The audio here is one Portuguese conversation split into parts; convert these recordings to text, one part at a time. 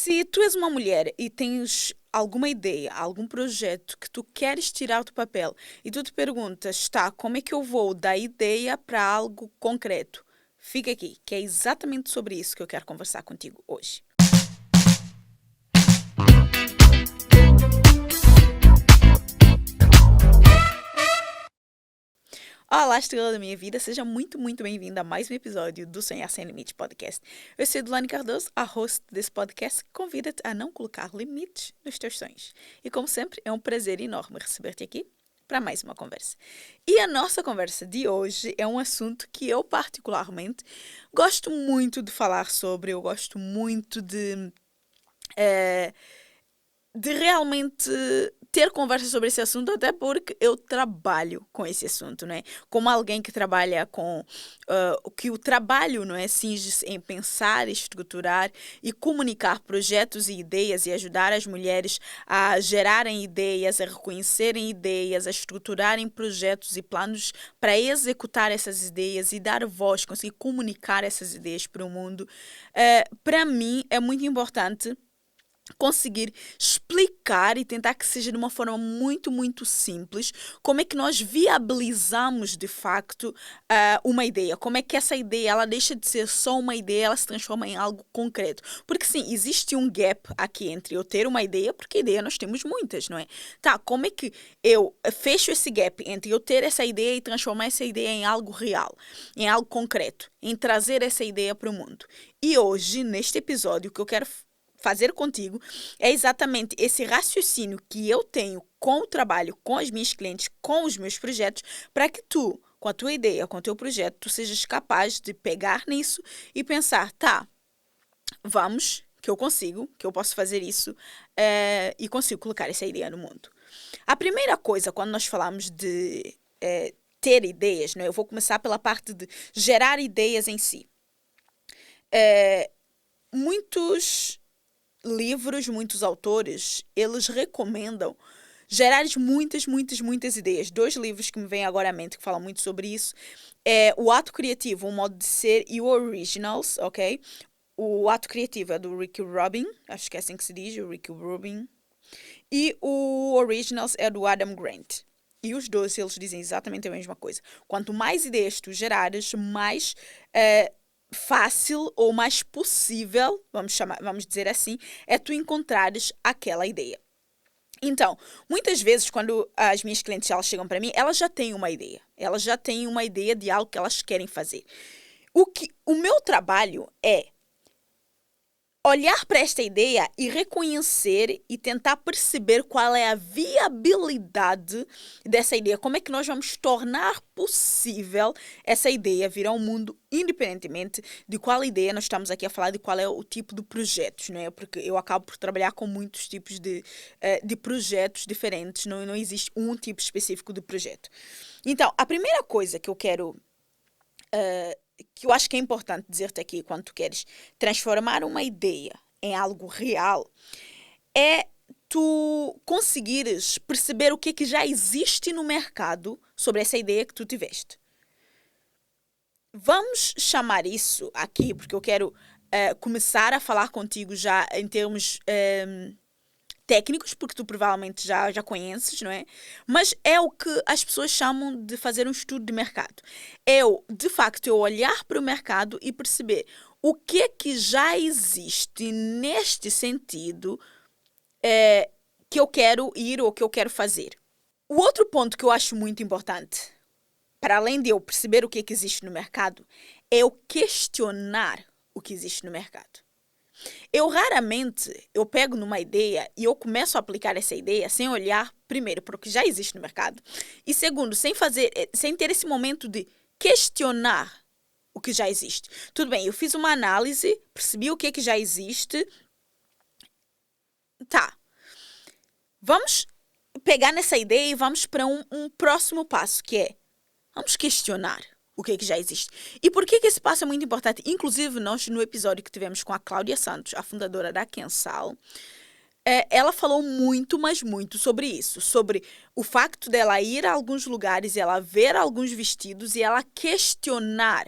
Se tu és uma mulher e tens alguma ideia, algum projeto que tu queres tirar do papel e tu te perguntas, tá, como é que eu vou da ideia para algo concreto? Fica aqui, que é exatamente sobre isso que eu quero conversar contigo hoje. Olá, estrela da minha vida, seja muito bem-vinda a mais um episódio do Sonhar Sem Limites podcast. Eu sou Delane Cardoso, a host desse podcast, que convida-te a não colocar limites nos teus sonhos. E como sempre, é um prazer enorme receber-te aqui para mais uma conversa. E a nossa conversa de hoje é um assunto que eu particularmente gosto muito de falar sobre, eu gosto muito de realmente ter conversa sobre esse assunto, até porque eu trabalho com esse assunto, não é? Como alguém que trabalha com que o trabalho, não é, cinge-se em pensar, estruturar e comunicar projetos e ideias e ajudar as mulheres a gerarem ideias, a reconhecerem ideias, a estruturarem projetos e planos para executar essas ideias e dar voz, conseguir comunicar essas ideias para o mundo. Para mim é muito importante conseguir explicar e tentar que seja de uma forma muito simples como é que nós viabilizamos de facto uma ideia, como é que essa ideia ela deixa de ser só uma ideia, ela se transforma em algo concreto, porque sim, existe um gap aqui entre eu ter uma ideia, porque ideia nós temos muitas, não é? Tá, como é que eu fecho esse gap entre eu ter essa ideia e transformar essa ideia em algo real, em algo concreto, em trazer essa ideia para o mundo? E hoje, neste episódio, o que eu quero fazer contigo é exatamente esse raciocínio que eu tenho com o trabalho, com as minhas clientes, com os meus projetos, para que tu, com a tua ideia, com o teu projeto, tu sejas capaz de pegar nisso e pensar, tá, vamos, que eu consigo, que eu posso fazer isso e consigo colocar essa ideia no mundo. A primeira coisa, quando nós falamos de ter ideias, não é? Eu vou começar pela parte de gerar ideias em si. Muitos livros, muitos autores, eles recomendam gerar muitas ideias. 2 livros que me vêm agora à mente que falam muito sobre isso é O Ato Criativo, Um Modo de Ser e o Originals, ok? O Ato Criativo é do Rick Rubin, acho que é assim que se diz, o Rick Rubin. E o Originals é do Adam Grant. E os dois, eles dizem exatamente a mesma coisa. Quanto mais ideias tu gerares, mais fácil ou mais possível, vamos dizer assim, é tu encontrares aquela ideia. Então, muitas vezes quando as minhas clientes elas chegam para mim, elas já têm uma ideia. Elas já têm uma ideia de algo que elas querem fazer. O meu trabalho é olhar para esta ideia e reconhecer e tentar perceber qual é a viabilidade dessa ideia. Como é que nós vamos tornar possível essa ideia vir ao mundo, independentemente de qual ideia nós estamos aqui a falar, de qual é o tipo de projetos, não é? Porque eu acabo por trabalhar com muitos tipos de projetos diferentes, não existe um tipo específico de projeto. Então, a primeira coisa que eu quero que eu acho que é importante dizer-te aqui quando tu queres transformar uma ideia em algo real, é tu conseguires perceber o que é que já existe no mercado sobre essa ideia que tu tiveste. Vamos chamar isso aqui, porque eu quero começar a falar contigo já em termos técnicos, porque tu provavelmente já conheces, não é? Mas é o que as pessoas chamam de fazer um estudo de mercado. De facto, eu olhar para o mercado e perceber o que é que já existe neste sentido que eu quero ir ou que eu quero fazer. O outro ponto que eu acho muito importante, para além de eu perceber o que é que existe no mercado, é eu questionar o que existe no mercado. Eu raramente pego numa ideia e eu começo a aplicar essa ideia sem olhar, primeiro, para o que já existe no mercado e, segundo, sem ter esse momento de questionar o que já existe. Tudo bem, eu fiz uma análise, percebi o que é que já existe. Tá, vamos pegar nessa ideia e vamos para um próximo passo, que é, vamos questionar o que é que já existe. E por que esse passo é muito importante? Inclusive, nós, no episódio que tivemos com a Cláudia Santos, a fundadora da Kensal, ela falou muito, mas muito sobre isso. Sobre o facto dela ir a alguns lugares, ela ver alguns vestidos e ela questionar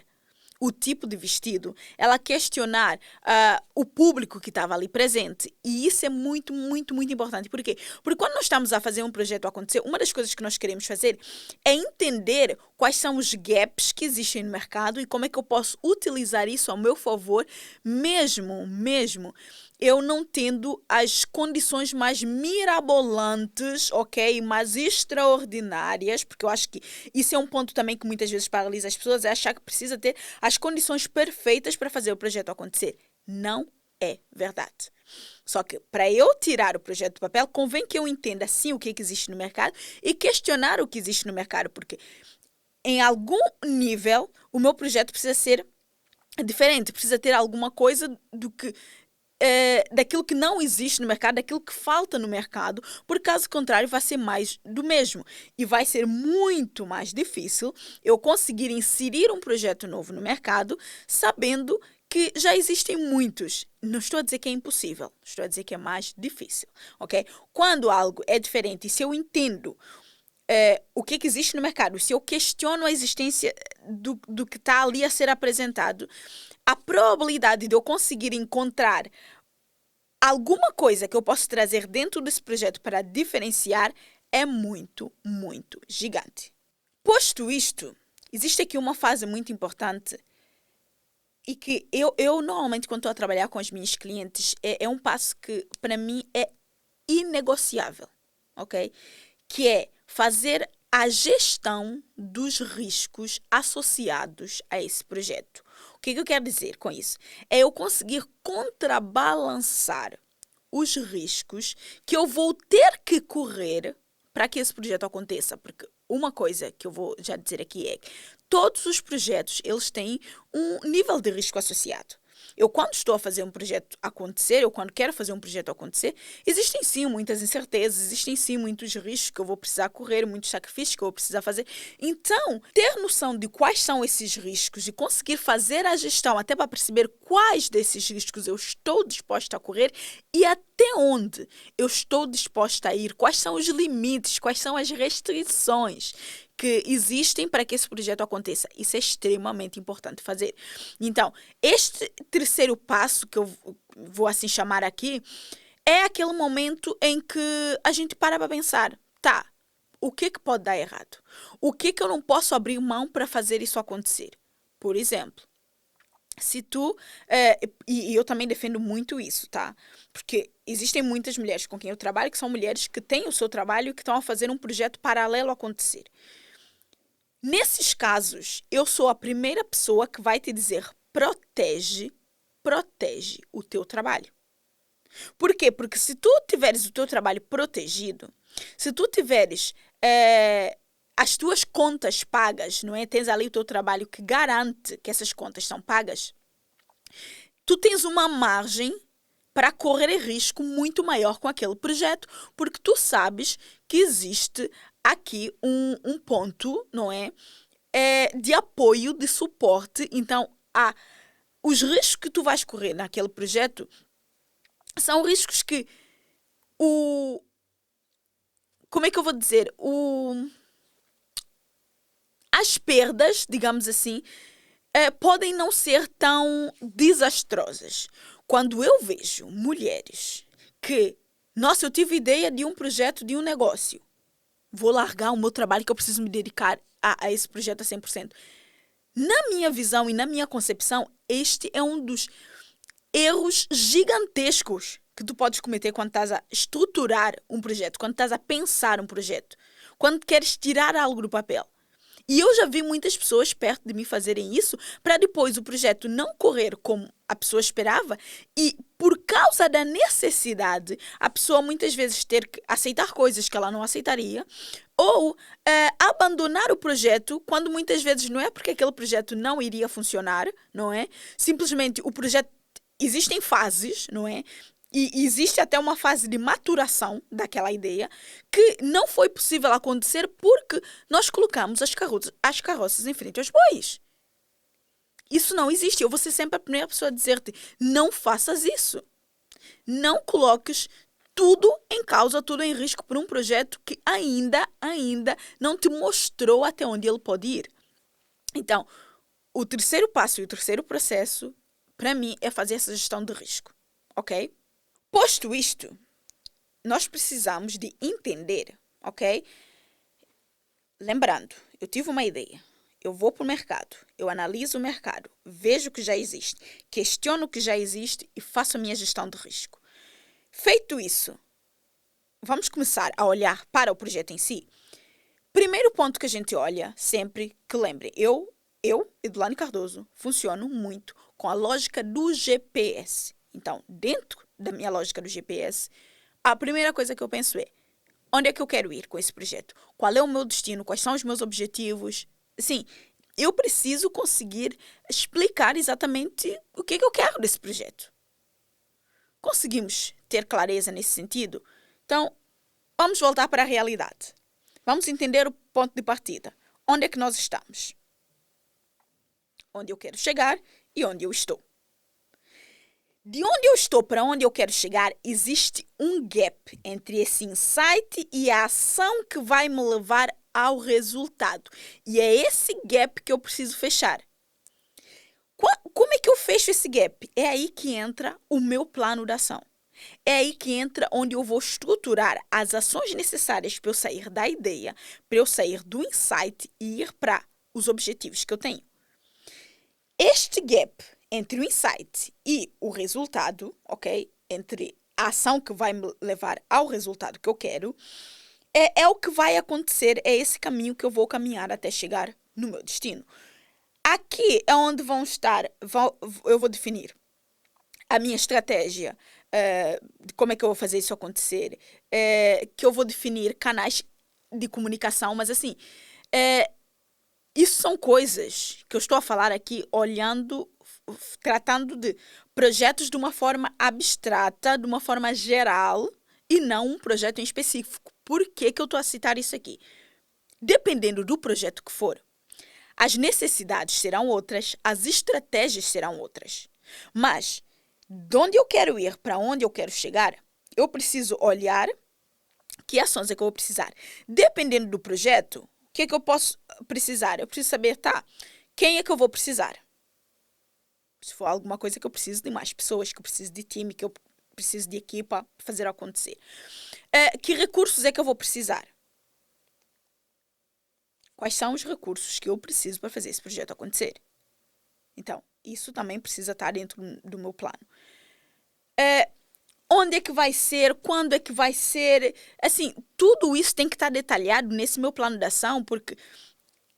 o tipo de vestido, ela questionar o público que estava ali presente. E isso é muito, muito, muito importante. Por quê? Porque quando nós estamos a fazer um projeto acontecer, uma das coisas que nós queremos fazer é entender quais são os gaps que existem no mercado e como é que eu posso utilizar isso ao meu favor, mesmo eu não tendo as condições mais mirabolantes, ok? Mais extraordinárias, porque eu acho que isso é um ponto também que muitas vezes paralisa as pessoas, é achar que precisa ter as condições perfeitas para fazer o projeto acontecer. Não é verdade. Só que para eu tirar o projeto do papel, convém que eu entenda sim o que existe no mercado e questionar o que existe no mercado, porque em algum nível o meu projeto precisa ser diferente, precisa ter alguma coisa daquilo que não existe no mercado, daquilo que falta no mercado, por caso contrário vai ser mais do mesmo e vai ser muito mais difícil eu conseguir inserir um projeto novo no mercado sabendo que já existem muitos. Não estou a dizer que é impossível, estou a dizer que é mais difícil, ok? Quando algo é diferente e se eu entendo o que existe no mercado, se eu questiono a existência do que está ali a ser apresentado, a probabilidade de eu conseguir encontrar alguma coisa que eu posso trazer dentro desse projeto para diferenciar é muito, muito gigante. Posto isto, existe aqui uma fase muito importante e que eu normalmente, quando estou a trabalhar com as minhas clientes, é um passo que, para mim, é inegociável, ok? Que é fazer a gestão dos riscos associados a esse projeto. O que eu quero dizer com isso? É eu conseguir contrabalançar os riscos que eu vou ter que correr para que esse projeto aconteça. Porque uma coisa que eu vou já dizer aqui é que todos os projetos eles têm um nível de risco associado. Eu, quando estou a fazer um projeto acontecer, eu quando quero fazer um projeto acontecer, existem sim muitas incertezas, existem sim muitos riscos que eu vou precisar correr, muitos sacrifícios que eu vou precisar fazer. Então, ter noção de quais são esses riscos e conseguir fazer a gestão até para perceber quais desses riscos eu estou disposta a correr e até onde eu estou disposta a ir, quais são os limites, quais são as restrições que existem para que esse projeto aconteça. Isso é extremamente importante fazer. Então, este terceiro passo, que eu vou assim chamar aqui, é aquele momento em que a gente para pensar, tá, o que pode dar errado? O que eu não posso abrir mão para fazer isso acontecer? Por exemplo, se tu, e eu também defendo muito isso, tá? Porque existem muitas mulheres com quem eu trabalho que são mulheres que têm o seu trabalho e que estão a fazer um projeto paralelo acontecer. Nesses casos, eu sou a primeira pessoa que vai te dizer protege o teu trabalho. Por quê? Porque se tu tiveres o teu trabalho protegido, se tu tiveres as tuas contas pagas, não é? Tens ali o teu trabalho que garante que essas contas são pagas, tu tens uma margem para correr risco muito maior com aquele projeto, porque tu sabes que existe aqui um ponto, não é? De apoio, de suporte. Então, os riscos que tu vais correr naquele projeto são riscos que como é que eu vou dizer? As perdas, digamos assim, podem não ser tão desastrosas. Quando eu vejo mulheres que, nossa, eu tive ideia de um projeto, de um negócio, vou largar o meu trabalho que eu preciso me dedicar a esse projeto a 100%. Na minha visão e na minha concepção, este é um dos erros gigantescos que tu podes cometer quando estás a estruturar um projeto, quando estás a pensar um projeto, quando queres tirar algo do papel. E eu já vi muitas pessoas perto de mim fazerem isso para depois o projeto não correr como a pessoa esperava e por causa da necessidade, a pessoa muitas vezes ter que aceitar coisas que ela não aceitaria ou abandonar o projeto quando muitas vezes não é porque aquele projeto não iria funcionar, não é? Simplesmente o projeto... Existem fases, não é? E existe até uma fase de maturação daquela ideia que não foi possível acontecer porque nós colocamos as carroças em frente aos bois. Isso não existe. Eu vou ser sempre a primeira pessoa a dizer-te, não faças isso. Não coloques tudo em causa, tudo em risco por um projeto que ainda não te mostrou até onde ele pode ir. Então, o terceiro passo e o terceiro processo, para mim, é fazer essa gestão de risco, ok? Posto isto, nós precisamos de entender, ok? Lembrando, eu tive uma ideia, eu vou para o mercado, eu analiso o mercado, vejo o que já existe, questiono o que já existe e faço a minha gestão de risco. Feito isso, vamos começar a olhar para o projeto em si. Primeiro ponto que a gente olha, sempre que lembre, eu, Edilane Cardoso, funciono muito com a lógica do GPS. Então, dentro da minha lógica do GPS, a primeira coisa que eu penso é, onde é que eu quero ir com esse projeto? Qual é o meu destino? Quais são os meus objetivos? Sim, eu preciso conseguir explicar exatamente o que é que eu quero desse projeto. Conseguimos ter clareza nesse sentido? Então, vamos voltar para a realidade. Vamos entender o ponto de partida. Onde é que nós estamos? Onde eu quero chegar e onde eu estou. De onde eu estou para onde eu quero chegar, existe um gap entre esse insight e a ação que vai me levar ao resultado. E é esse gap que eu preciso fechar. Como é que eu fecho esse gap? É aí que entra o meu plano de ação. É aí que entra onde eu vou estruturar as ações necessárias para eu sair da ideia, para eu sair do insight e ir para os objetivos que eu tenho. Este gap entre o insight e o resultado, ok? Entre a ação que vai me levar ao resultado que eu quero, é o que vai acontecer, é esse caminho que eu vou caminhar até chegar no meu destino. Aqui é onde eu vou definir a minha estratégia, de como é que eu vou fazer isso acontecer, que eu vou definir canais de comunicação, mas assim, isso são coisas que eu estou a falar aqui olhando, tratando de projetos de uma forma abstrata, de uma forma geral, e não um projeto em específico. Por que eu estou a citar isso aqui? Dependendo do projeto que for, as necessidades serão outras, as estratégias serão outras. Mas, de onde eu quero ir, para onde eu quero chegar, eu preciso olhar que ações é que eu vou precisar. Dependendo do projeto, o que é que eu posso precisar? Eu preciso saber, quem é que eu vou precisar? Se for alguma coisa que eu preciso de mais pessoas, que eu preciso de time, que eu preciso de equipa para fazer acontecer. Que recursos é que eu vou precisar? Quais são os recursos que eu preciso para fazer esse projeto acontecer? Então, isso também precisa estar dentro do meu plano. Onde é que vai ser? Quando é que vai ser? Assim, tudo isso tem que estar detalhado nesse meu plano de ação, porque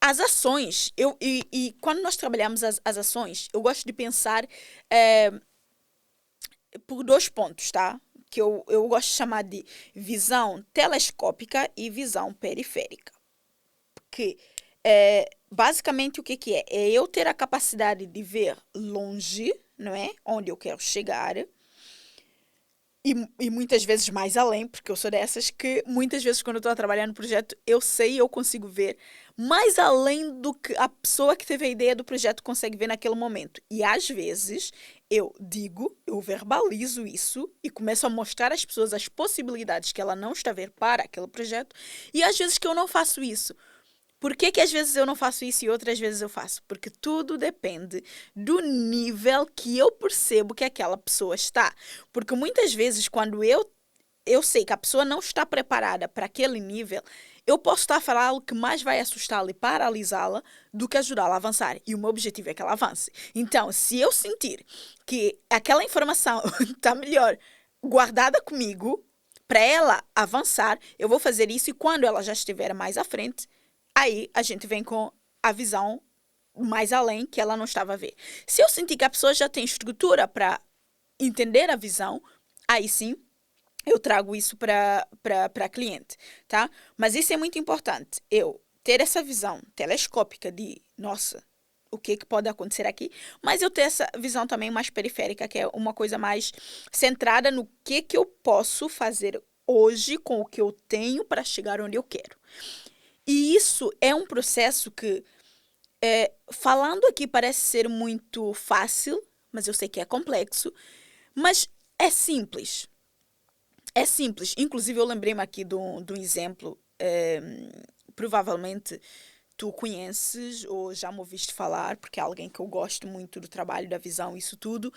as ações, e quando nós trabalhamos as ações, eu gosto de pensar por 2 pontos, tá? Que eu gosto de chamar de visão telescópica e visão periférica. Porque, basicamente, o que é? É eu ter a capacidade de ver longe, não é? Onde eu quero chegar. E muitas vezes mais além, porque eu sou dessas que muitas vezes quando eu estou a trabalhar no projeto, eu consigo ver mais além do que a pessoa que teve a ideia do projeto consegue ver naquele momento. E às vezes eu verbalizo isso e começo a mostrar às pessoas as possibilidades que ela não está a ver para aquele projeto. E às vezes que eu não faço isso. Por que às vezes eu não faço isso e outras vezes eu faço? Porque tudo depende do nível que eu percebo que aquela pessoa está. Porque muitas vezes, quando eu sei que a pessoa não está preparada para aquele nível, eu posso estar a falar algo que mais vai assustá-la e paralisá-la do que ajudá-la a avançar. E o meu objetivo é que ela avance. Então, se eu sentir que aquela informação está melhor guardada comigo, para ela avançar, eu vou fazer isso e quando ela já estiver mais à frente, aí a gente vem com a visão mais além que ela não estava a ver. Se eu sentir que a pessoa já tem estrutura para entender a visão, aí sim eu trago isso para a cliente, tá? Mas isso é muito importante. Eu ter essa visão telescópica de, nossa, o que pode acontecer aqui, mas eu ter essa visão também mais periférica, que é uma coisa mais centrada no que eu posso fazer hoje com o que eu tenho para chegar onde eu quero. E isso é um processo que, falando aqui, parece ser muito fácil, mas eu sei que é complexo, mas é simples. É simples. Inclusive, eu lembrei-me aqui de um exemplo, provavelmente tu conheces ou já me ouviste falar, porque é alguém que eu gosto muito do trabalho, da visão, isso tudo.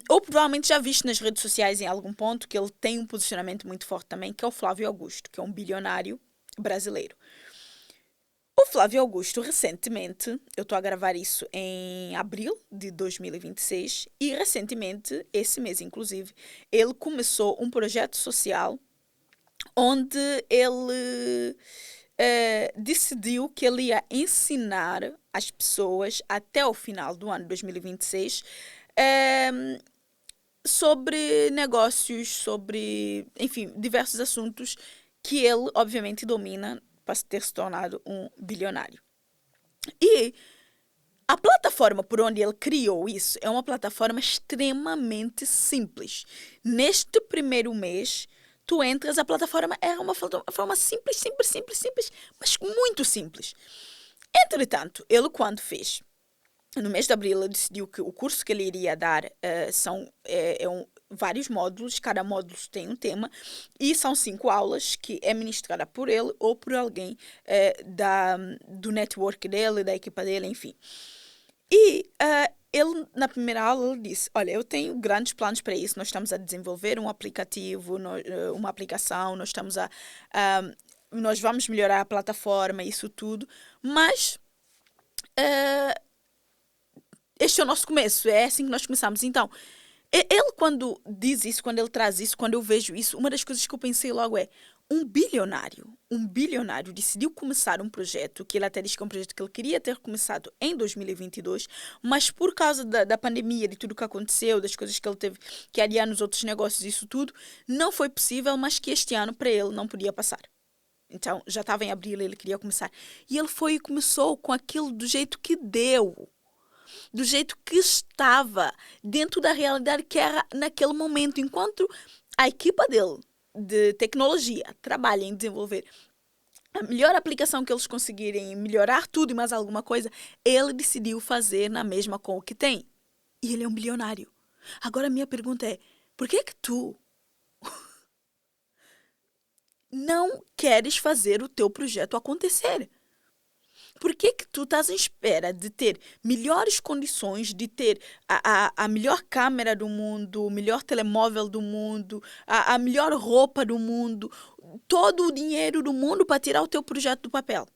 Ou provavelmente já viste nas redes sociais em algum ponto que ele tem um posicionamento muito forte também, que é o Flávio Augusto, que é um bilionário brasileiro. O Flávio Augusto, recentemente, eu estou a gravar isso em abril de 2026, e recentemente, esse mês inclusive, ele começou um projeto social onde ele decidiu que ele ia ensinar as pessoas até o final do ano de 2026 sobre negócios, sobre, enfim, diversos assuntos que ele, obviamente, domina para ter se tornado um bilionário. E a plataforma por onde ele criou isso é uma plataforma extremamente simples. Neste primeiro mês, tu entras, a plataforma é uma plataforma simples, simples, simples, simples, mas muito simples. Entretanto, ele quando fez, no mês de abril, ele decidiu que o curso que ele iria dar são vários módulos, cada módulo tem um tema, e são 5 aulas que é ministrada por ele ou por alguém do network dele, da equipa dele, enfim. E ele, na primeira aula, ele disse, olha, eu tenho grandes planos para isso, nós estamos a desenvolver um aplicativo, uma aplicação, nós vamos melhorar a plataforma, isso tudo, mas este é o nosso começo, é assim que nós começamos. Então, ele quando diz isso, quando ele traz isso, quando eu vejo isso, uma das coisas que eu pensei logo é, um bilionário decidiu começar um projeto, que ele até diz que é um projeto que ele queria ter começado em 2022, mas por causa da pandemia, de tudo que aconteceu, das coisas que ele teve que adiar nos outros negócios, isso tudo, não foi possível, mas que este ano para ele não podia passar. Então, já estava em abril, ele queria começar. E ele foi e começou com aquilo do jeito que deu, do jeito que estava, dentro da realidade que era naquele momento. Enquanto a equipa dele, de tecnologia, trabalha em desenvolver a melhor aplicação que eles conseguirem, melhorar tudo e mais alguma coisa, ele decidiu fazer na mesma com o que tem. E ele é um bilionário. Agora a minha pergunta é, por que tu não queres fazer o teu projeto acontecer? Por que tu estás em espera de ter melhores condições, de ter a melhor câmera do mundo, o melhor telemóvel do mundo, a melhor roupa do mundo, todo o dinheiro do mundo para tirar o teu projeto do papel?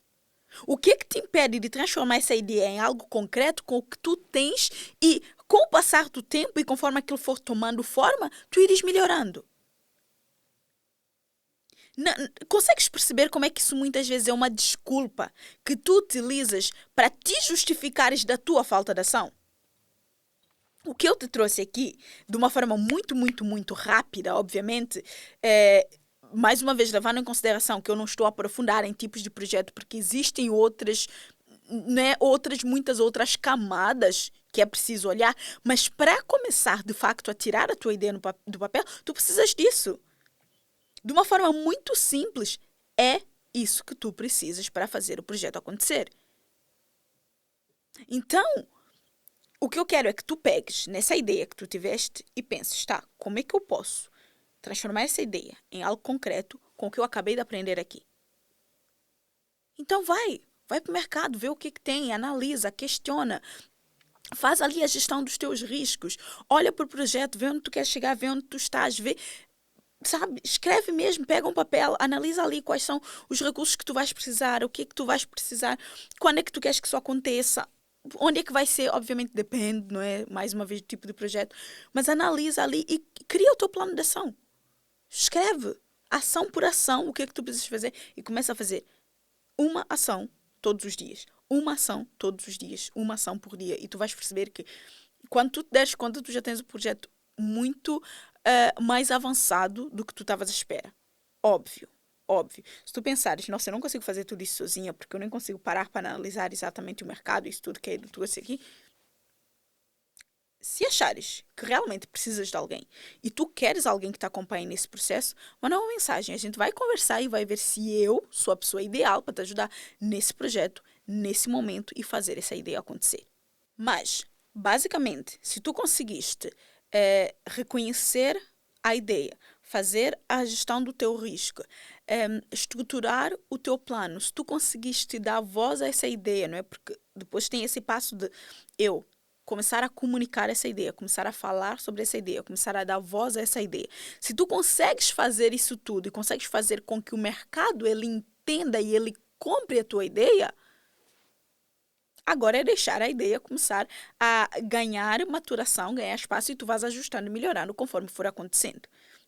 O que te impede de transformar essa ideia em algo concreto com o que tu tens e, com o passar do tempo e conforme aquilo for tomando forma, tu ires melhorando? Consegues perceber como é que isso muitas vezes é uma desculpa que tu utilizas para te justificares da tua falta de ação? O que eu te trouxe aqui, de uma forma muito, muito, muito rápida, obviamente, mais uma vez levando em consideração que eu não estou a aprofundar em tipos de projeto, porque existem outras, né, muitas outras camadas que é preciso olhar, mas para começar, de facto, a tirar a tua ideia do papel, tu precisas disso. De uma forma muito simples, é isso que tu precisas para fazer o projeto acontecer. Então, o que eu quero é que tu pegues nessa ideia que tu tiveste e penses, tá, como é que eu posso transformar essa ideia em algo concreto com o que eu acabei de aprender aqui? Então vai para o mercado, vê o que tem, analisa, questiona, faz ali a gestão dos teus riscos, olha para o projeto, vê onde tu queres chegar, vê onde tu estás, vê, sabe, escreve mesmo, pega um papel, analisa ali quais são os recursos que tu vais precisar, o que é que tu vais precisar, quando é que tu queres que isso aconteça, onde é que vai ser, obviamente depende, não é? Mais uma vez do tipo de projeto, mas analisa ali e cria o teu plano de ação. Escreve, ação por ação, o que é que tu precisas fazer e começa a fazer uma ação todos os dias. Uma ação todos os dias, uma ação por dia. E tu vais perceber que quando tu te deres conta, tu já tens o projeto muito mais avançado do que tu estavas à espera. Óbvio, óbvio. Se tu pensares, nossa, eu não consigo fazer tudo isso sozinha, porque eu nem consigo parar para analisar exatamente o mercado, isso tudo que é do tu aqui. Se achares que realmente precisas de alguém e tu queres alguém que te acompanhe nesse processo, manda uma mensagem. A gente vai conversar e vai ver se eu sou a pessoa ideal para te ajudar nesse projeto, nesse momento e fazer essa ideia acontecer. Mas, basicamente, se tu conseguiste reconhecer a ideia, fazer a gestão do teu risco, estruturar o teu plano. Se tu conseguiste dar voz a essa ideia, não é? Porque depois tem esse passo de eu começar a comunicar essa ideia, começar a falar sobre essa ideia, começar a dar voz a essa ideia. Se tu consegues fazer isso tudo e consegues fazer com que o mercado ele entenda e ele compre a tua ideia, agora é deixar a ideia começar a ganhar maturação, ganhar espaço e tu vais ajustando e melhorando conforme for acontecendo.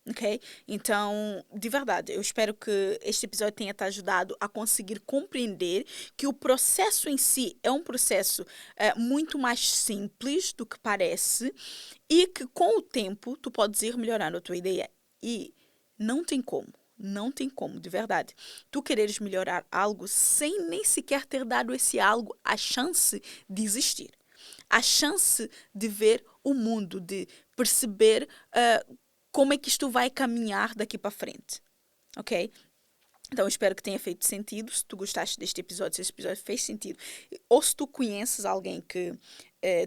Ok? Então, de verdade, eu espero que este episódio tenha te ajudado a conseguir compreender que o processo em si é um processo muito mais simples do que parece e que com o tempo tu podes ir melhorando a tua ideia. E não tem como, de verdade, tu quereres melhorar algo sem nem sequer ter dado esse algo a chance de existir. A chance de ver o mundo, de perceber como é que isto vai caminhar daqui para frente, ok? Então, eu espero que tenha feito sentido. Se tu gostaste deste episódio, se este episódio fez sentido, ou se tu conheces alguém que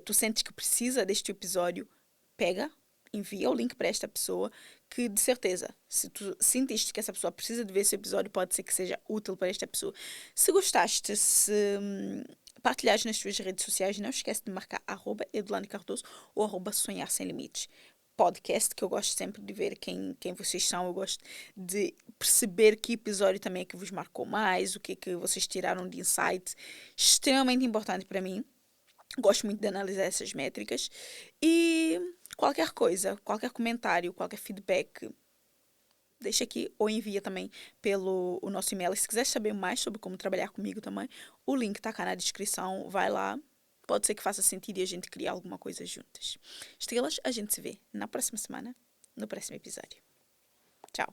tu sentes que precisa deste episódio, pega, envia o link para esta pessoa, que de certeza, se tu sentiste que essa pessoa precisa de ver esse episódio, pode ser que seja útil para esta pessoa. Se gostaste, se partilhares nas tuas redes sociais, não esquece de marcar @EdulaneCardoso ou @Sonhar Sem Limites podcast, que eu gosto sempre de ver quem vocês são. Eu gosto de perceber que episódio também é que vos marcou mais, o que é que vocês tiraram de insight. Extremamente importante para mim. Gosto muito de analisar essas métricas. E qualquer coisa, qualquer comentário, qualquer feedback, deixa aqui ou envia também pelo o nosso e-mail. E se quiser saber mais sobre como trabalhar comigo também, o link está cá na descrição. Vai lá. Pode ser que faça sentido e a gente crie alguma coisa juntas. Estrelas, a gente se vê na próxima semana, no próximo episódio. Tchau.